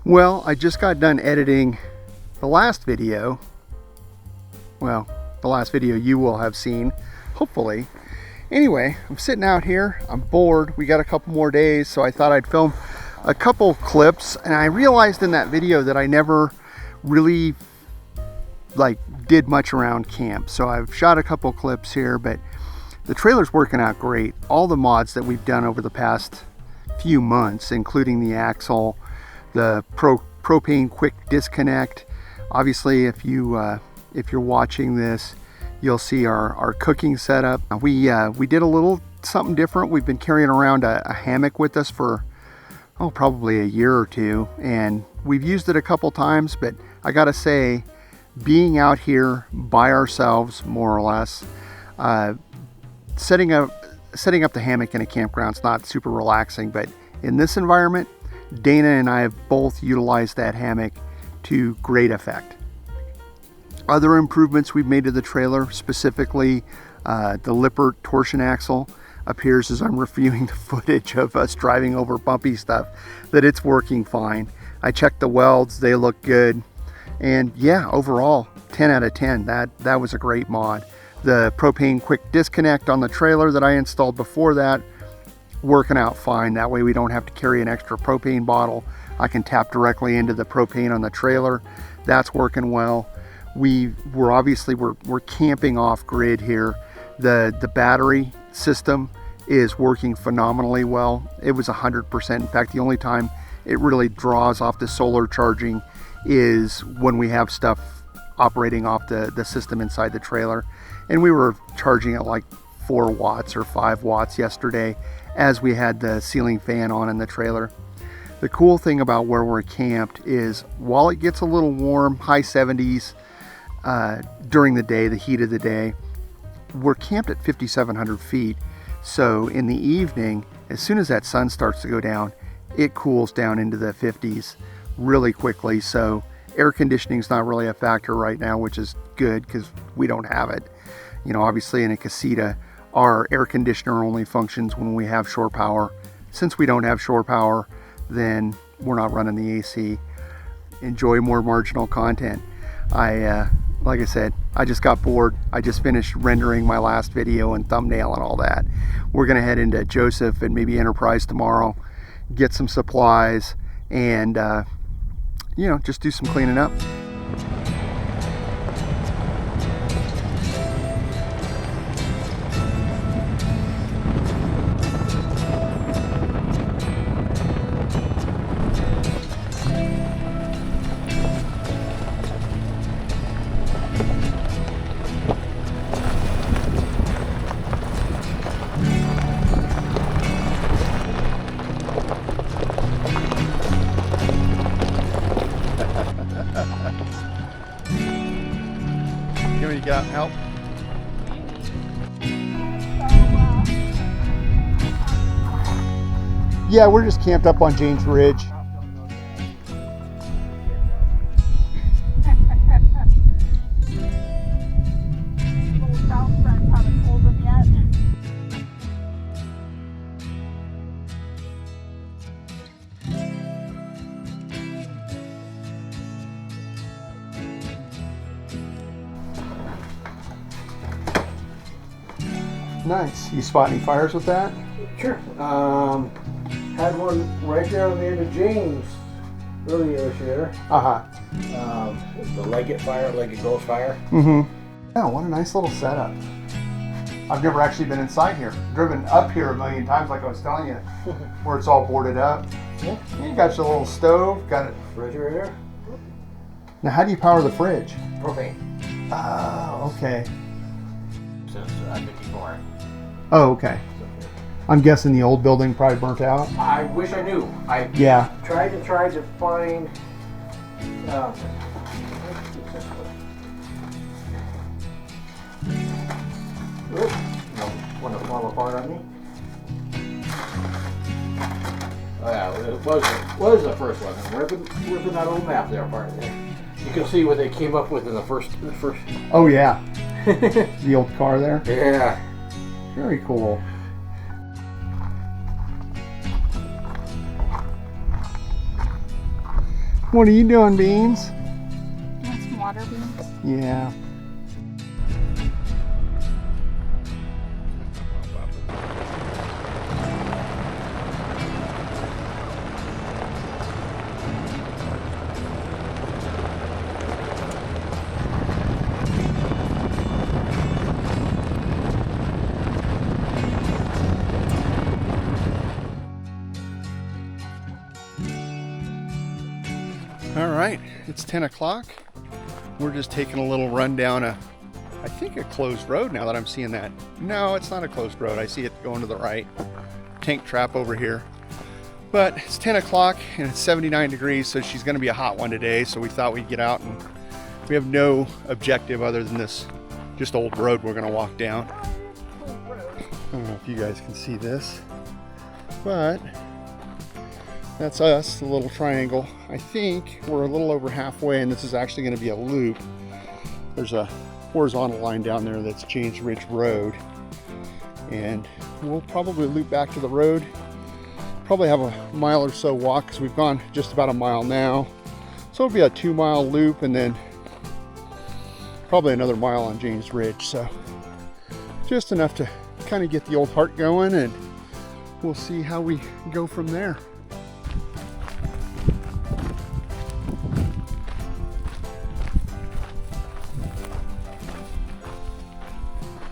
Well, I just got done editing the last video. Well, the last video you will have seen, hopefully. Anyway, I'm sitting out here, I'm bored, we got a couple more days, so I thought I'd film a couple clips, and I realized in that video that I never really did much around camp. So I've shot a couple clips here, but the trailer's working out great. All the mods that we've done over the past few months, including the axle, the propane quick disconnect. Obviously, if you're watching this, you'll see our cooking setup. We did a little something different. We've been carrying around a hammock with us for probably a year or two, and we've used it a couple times, but I gotta say, being out here by ourselves, more or less, setting up the hammock in a campground's not super relaxing, but in this environment, Dana and I have both utilized that hammock to great effect. Other improvements we've made to the trailer, specifically the Lippert torsion axle, appears as I'm reviewing the footage of us driving over bumpy stuff, that it's working fine. I checked the welds, they look good. And yeah, overall, 10 out of 10. That was a great mod. The propane quick disconnect on the trailer that I installed before that, working out fine. That way we don't have to carry an extra propane bottle. I can tap directly into the propane on the trailer. That's working well. We're camping off grid here. The battery system is working phenomenally well. It was 100%. In fact, the only time it really draws off the solar charging is when we have stuff operating off the system inside the trailer. And we were charging at like 4 watts or 5 watts yesterday as we had the ceiling fan on in the trailer. The cool thing about where we're camped is while it gets a little warm, high 70s during the day, the heat of the day, we're camped at 5,700 feet. So in the evening, as soon as that sun starts to go down, it cools down into the 50s really quickly. So air conditioning is not really a factor right now, which is good because we don't have it. You know, obviously in a Casita, our air conditioner only functions when we have shore power. Since we don't have shore power, then we're not running the AC. Enjoy more marginal content. Like I said, I just got bored. I just finished rendering my last video and thumbnail and all that. We're gonna head into Joseph and maybe Enterprise tomorrow, get some supplies, and just do some cleaning up. You want to get out and help? Yeah, we're just camped up on James Ridge. Nice. You spot any fires with that? Sure. Had one right there on the end of James earlier this year. The Leggett fire, Leggett Ghost fire. Mm-hmm. Yeah, what a nice little setup. I've never actually been inside here. Driven up here a million times, like I was telling you, where it's all boarded up. Yeah. You got your little stove, got it. Refrigerator. Now, how do you power the fridge? Propane. Oh, okay. Since 54. Oh, okay. I'm guessing the old building probably burnt out. I wish I knew. I tried to find. Want to fall apart on me? Oh yeah, it was the first one. I'm ripping that old map there apart. You can see what they came up with in the first. Oh yeah. The old car there. Yeah. Very cool. What are you doing, Beans? Want some water, Beans? Yeah. All right, it's 10 o'clock. We're just taking a little run down I think a closed road now that I'm seeing that. No, it's not a closed road. I see it going to the right. Tank trap over here. But it's 10 o'clock and it's 79 degrees, so she's gonna be a hot one today. So we thought we'd get out, and we have no objective other than this just old road we're gonna walk down. I don't know if you guys can see this, but that's us, the little triangle. I think we're a little over halfway, and this is actually going to be a loop. There's a horizontal line down there that's James Ridge Road, and we'll probably loop back to the road. Probably have a mile or so walk, because we've gone just about a mile now. So it'll be a 2-mile loop, and then probably another mile on James Ridge. So just enough to kind of get the old heart going, and we'll see how we go from there.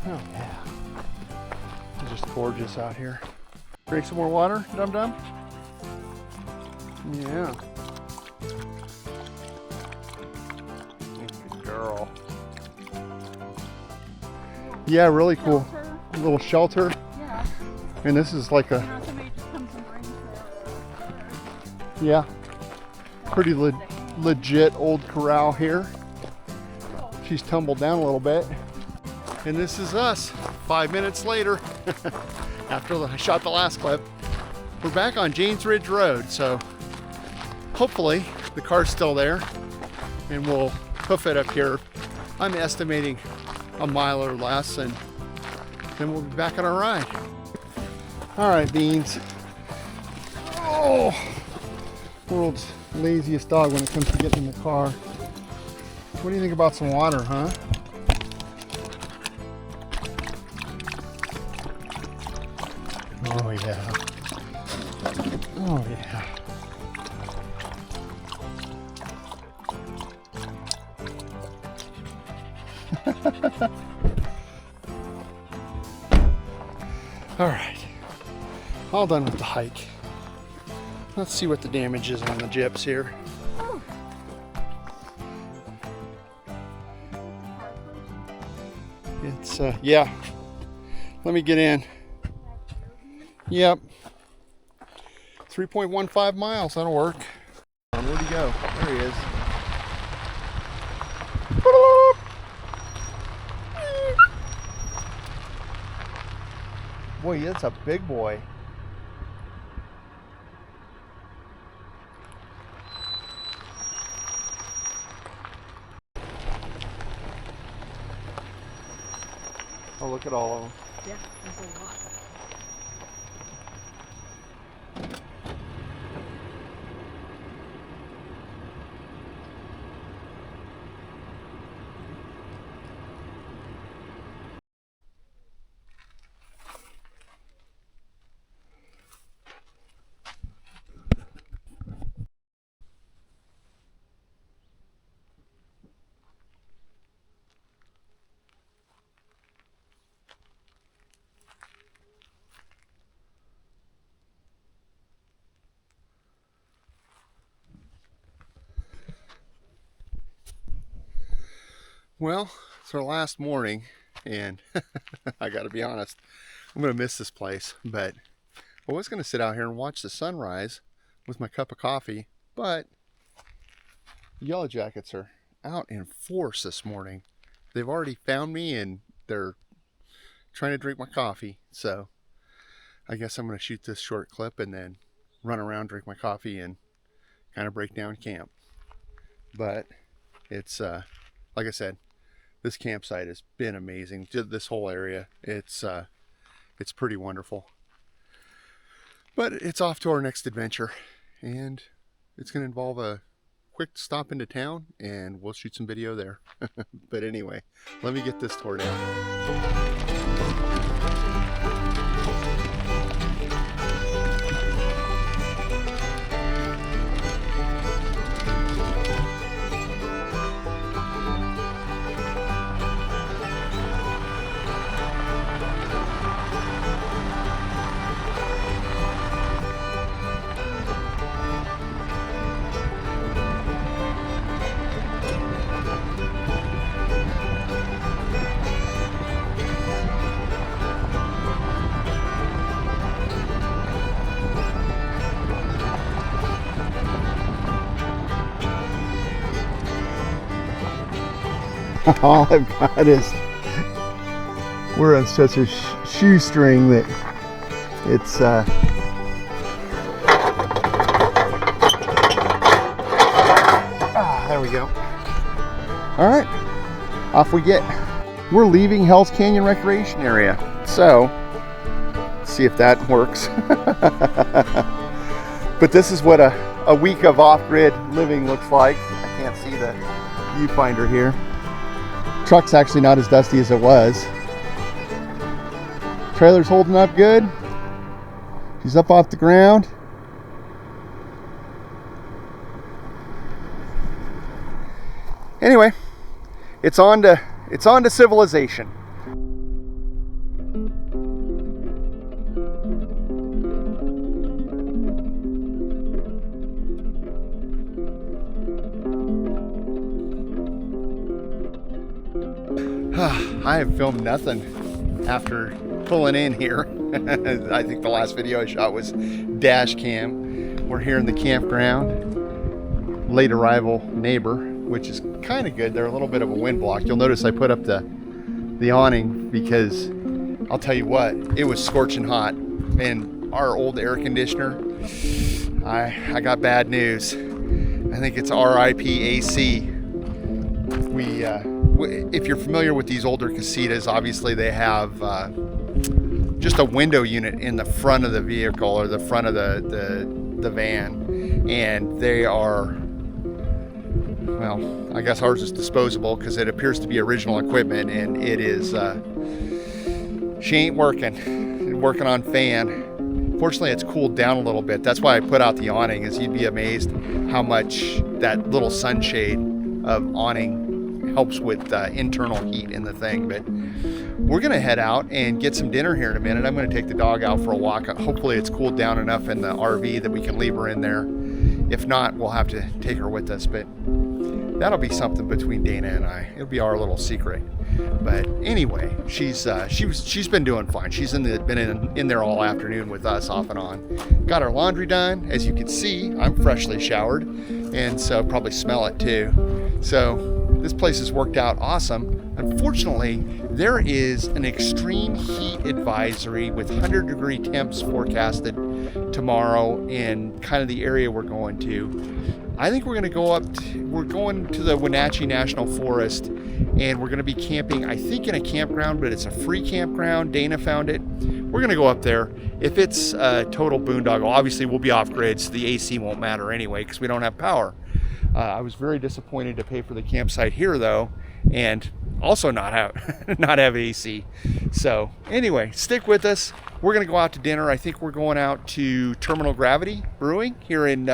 Oh yeah, it's just gorgeous out here. Drink some more water, Dum Dum? Yeah. Good girl. Yeah, really cool. Shelter. A little shelter. Yeah. And this is like a, Now somebody just comes and brings their yeah, pretty legit old corral here. She's tumbled down a little bit. And this is us 5 minutes later after I shot the last clip. We're back on James Ridge Road, so hopefully the car's still there and we'll hoof it up here. I'm estimating a mile or less, and then we'll be back on our ride. All right, Beans. Oh, world's laziest dog when it comes to getting in the car. What do you think about some water, huh? Oh yeah. Oh yeah. All right. All done with the hike. Let's see what the damage is on the gyps here. It's yeah. Let me get in. Yep. 3.15 miles, that'll work. Where'd he go? There he is. Boy, that's a big boy. Oh, look at all of them. Yeah, there's a lot. Well, it's our last morning, and I gotta be honest, I'm gonna miss this place, but I was gonna sit out here and watch the sunrise with my cup of coffee, but the Yellow Jackets are out in force this morning. They've already found me and they're trying to drink my coffee, so I guess I'm gonna shoot this short clip and then run around, drink my coffee, and kind of break down camp. But it's like I said, this campsite has been amazing. This whole area, it's pretty wonderful. But it's off to our next adventure, and it's going to involve quick stop into town and we'll shoot some video there. But anyway, let me get this tore down. All I've got is we're on such a shoestring that it's there we go. All right, off we get. We're leaving Hell's Canyon Recreation Area, so let's see if that works. But this is what a week of off-grid living looks like. I can't see the viewfinder here. Truck's actually not as dusty as it was. Trailer's holding up good. She's up off the ground. Anyway, it's on to civilization. I have filmed nothing after pulling in here. I think the last video I shot was dash cam. We're here in the campground. Late arrival neighbor, which is kind of good. They're a little bit of a wind block. You'll notice I put up the awning because I'll tell you what, it was scorching hot. And our old air conditioner, I got bad news. I think it's RIP AC. If you're familiar with these older Casitas, obviously they have just a window unit in the front of the vehicle or the front of the van, and they are, well, I guess ours is disposable because it appears to be original equipment, and it is, she ain't working on fan. Fortunately, it's cooled down a little bit. That's why I put out the awning, is you'd be amazed how much that little sunshade of awning helps with internal heat in the thing. But we're gonna head out and get some dinner here in a minute. I'm gonna take the dog out for a walk. Hopefully it's cooled down enough in the RV that we can leave her in there. If not, we'll have to take her with us, but that'll be something between Dana and I. It'll be our little secret. But anyway, she's been doing fine. She's been in there all afternoon with us off and on. Got our laundry done. As you can see, I'm freshly showered, and so probably smell it too. So this place has worked out awesome. Unfortunately, there is an extreme heat advisory with 100-degree temps forecasted tomorrow in kind of the area we're going to. I think we're going to go we're going to the Wenatchee National Forest, and we're going to be camping, I think, in a campground, but it's a free campground. Dana found it. We're going to go up there. If it's a total boondoggle, obviously we'll be off grid, so the AC won't matter anyway because we don't have power. I was very disappointed to pay for the campsite here though, and also not have AC. So anyway, stick with us. We're gonna go out to dinner. I think we're going out to Terminal Gravity Brewing here in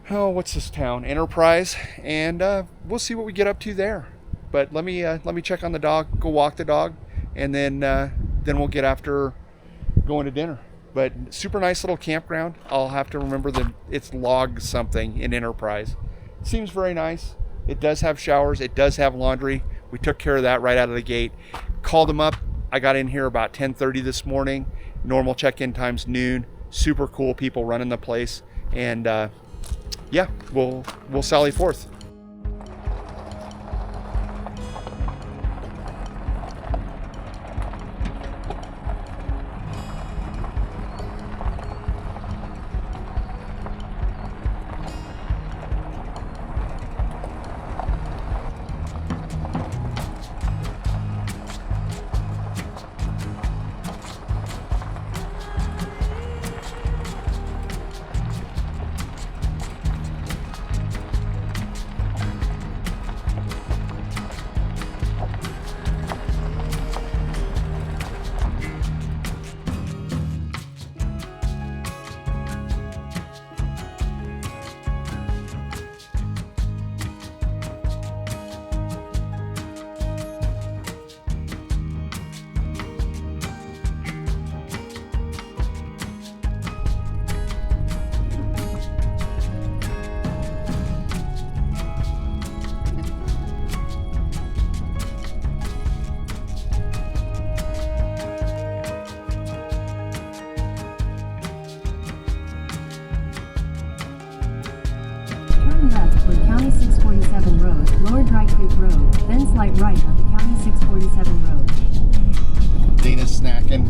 what's this town? Enterprise, and we'll see what we get up to there. But let me check on the dog, go walk the dog, and then we'll get after going to dinner. But super nice little campground. I'll have to remember that it's log something in Enterprise. It seems very nice. It does have showers. It does have laundry. We took care of that right out of the gate. Called them up. I got in here about 10:30 this morning. Normal check-in time's noon. Super cool people running the place. And yeah, we'll sally forth. County 647 Road, Lower Dry Creek Road, then slight right onto County 647 Road. Dana's snacking.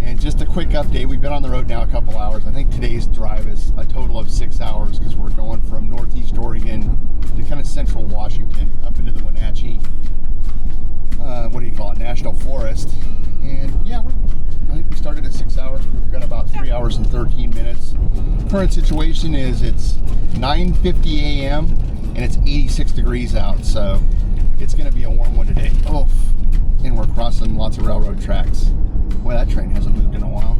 And just a quick update, we've been on the road now a couple hours. I think today's drive is a total of 6 hours because we're going from northeast Oregon to kind of central Washington up into the Wenatchee, what do you call it, National Forest. And yeah, I think we started at 6 hours. We've got about 3 hours and 13 minutes. Current situation is it's 9:50 a.m. and it's 86 degrees out, so it's going to be a warm one today. Oh, and we're crossing lots of railroad tracks. Boy, that train hasn't moved in a while.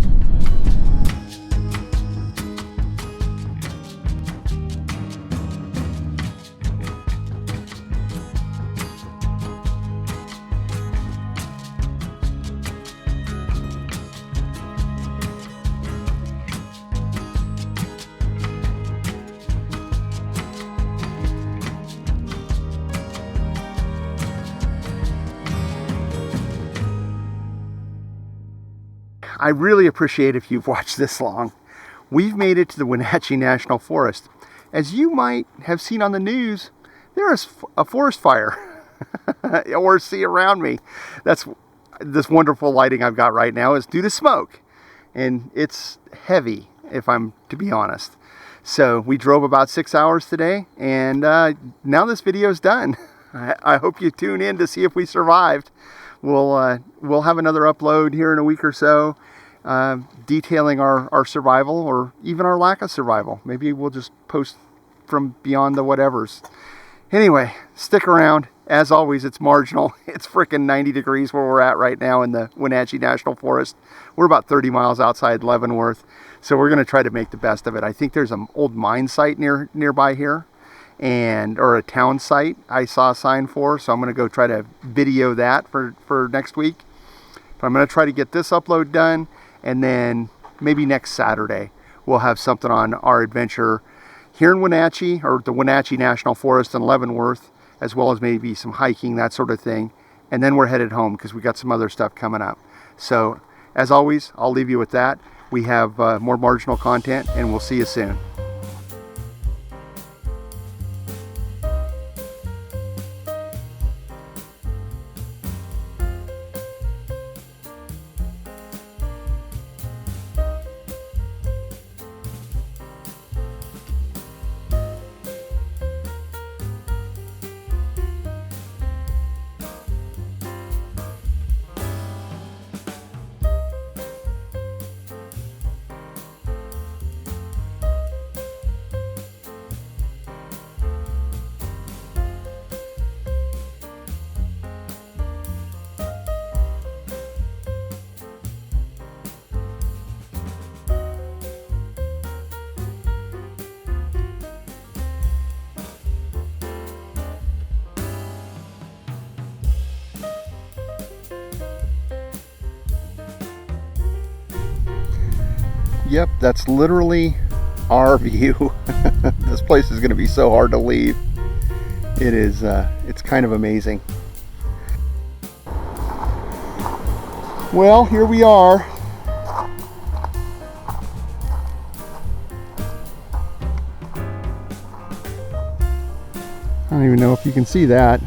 I really appreciate if you've watched this long. We've made it to the Wenatchee National Forest. As you might have seen on the news, there is a forest fire, or see around me. That's this wonderful lighting I've got right now is due to smoke, and it's heavy, if I'm to be honest. So we drove about 6 hours today, and now this video is done. I hope you tune in to see if we survived. We'll have another upload here in a week or so, detailing our survival or even our lack of survival. Maybe we'll just post from beyond the whatevers. Anyway, stick around. As always, it's marginal. It's frickin' 90 degrees where we're at right now in the Wenatchee National Forest. We're about 30 miles outside Leavenworth, so we're going to try to make the best of it. I think there's an old mine site nearby here, or a town site I saw a sign for, so I'm going to go try to video that for next week. But I'm going to try to get this upload done, and then maybe next Saturday we'll have something on our adventure here in Wenatchee, or the Wenatchee National Forest in Leavenworth, as well as maybe some hiking, that sort of thing. And then we're headed home because we got some other stuff coming up. So as always, I'll leave you with that. We have more marginal content, and we'll see you soon. Yep, that's literally our view. This place is going to be so hard to leave. It is, it's kind of amazing. Well, here we are. I don't even know if you can see that.